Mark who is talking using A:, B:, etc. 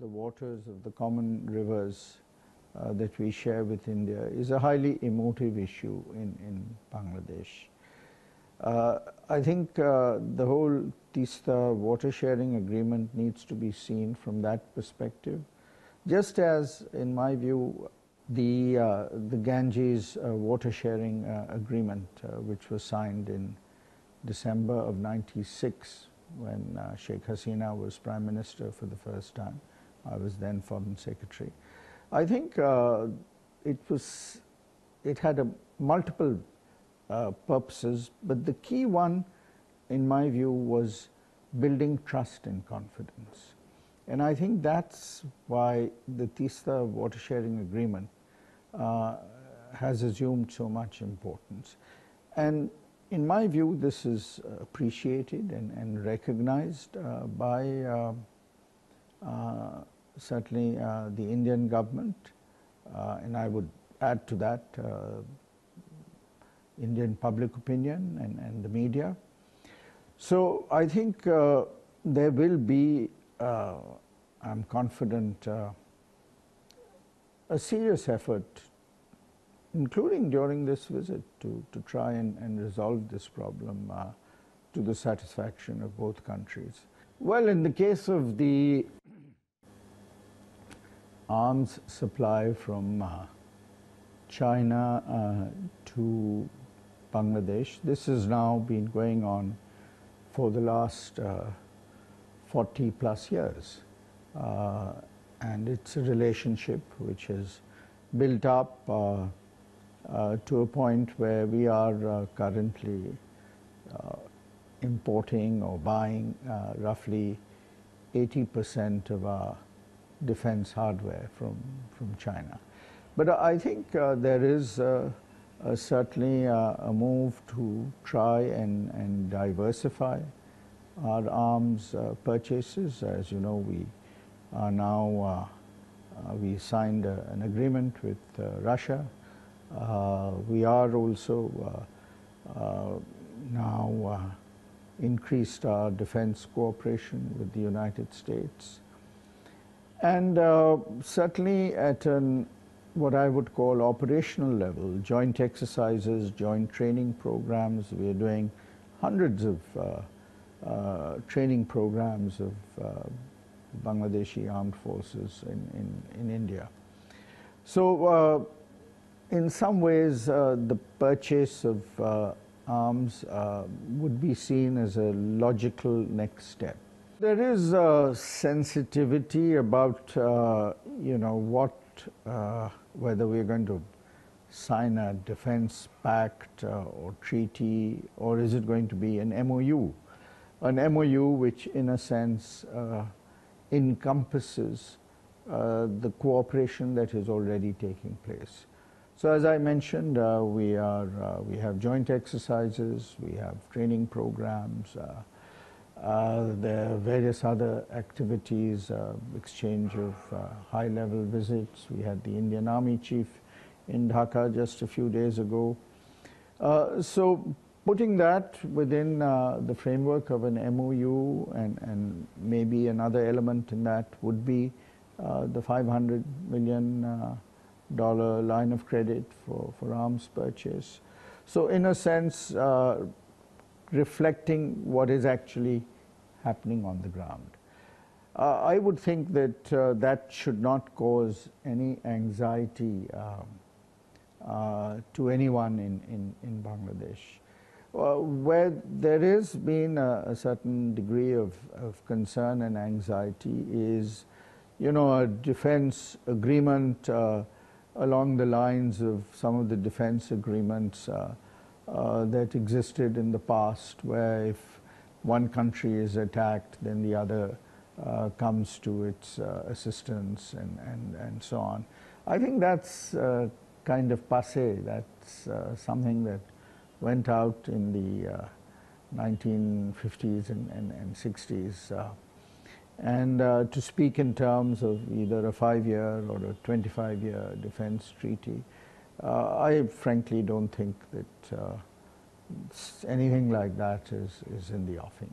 A: the waters of the common rivers that we share with India is a highly emotive issue in Bangladesh. I think the whole Teesta water sharing agreement needs to be seen from that perspective. Just as, in my view, the Ganges water sharing agreement, which was signed in December of '96, when Sheikh Hasina was Prime Minister for the first time. I was then Foreign Secretary. I think it had multiple purposes, but the key one, in my view, was building trust and confidence. And I think that's why the Teesta water sharing agreement has assumed so much importance. And in my view, this is appreciated and recognized by certainly the Indian government, and I would add to that Indian public opinion and the media. So I think there will be, I'm confident, a serious effort, including during this visit, to try and resolve this problem to the satisfaction of both countries. Well, in the case of the arms supply from China to Bangladesh, this has now been going on for the last 40 plus years. And it's a relationship which has built up to a point where we are currently importing or buying roughly 80% of our defense hardware from China. But I think there is certainly a move to try and diversify our arms purchases. As you know, we are now, we signed an agreement with Russia. We are also now increased our defense cooperation with the United States. And certainly at what I would call operational level, joint exercises, joint training programs. We are doing hundreds of training programs of Bangladeshi armed forces in India. So in some ways, the purchase of arms would be seen as a logical next step. There is a sensitivity about, you know, whether we're going to sign a defense pact or treaty, or is it going to be an MOU? An MOU which, in a sense, encompasses the cooperation that is already taking place. So as I mentioned, we have joint exercises, we have training programs, there are various other activities, exchange of high-level visits. We had the Indian Army Chief in Dhaka just a few days ago. So putting that within the framework of an MOU, and maybe another element in that would be the $500 million line of credit for arms purchase. So in a sense, reflecting what is actually happening on the ground. I would think that that should not cause any anxiety to anyone in Bangladesh. Where there has been a certain degree of concern and anxiety is, you know, a defense agreement along the lines of some of the defense agreements that existed in the past, where if one country is attacked, then the other comes to its assistance and so on. I think that's kind of passé. That's something that went out in the 1950s and 60s. And to speak in terms of either a 5-year or a 25-year defense treaty, I frankly don't think that anything like that is in the offing.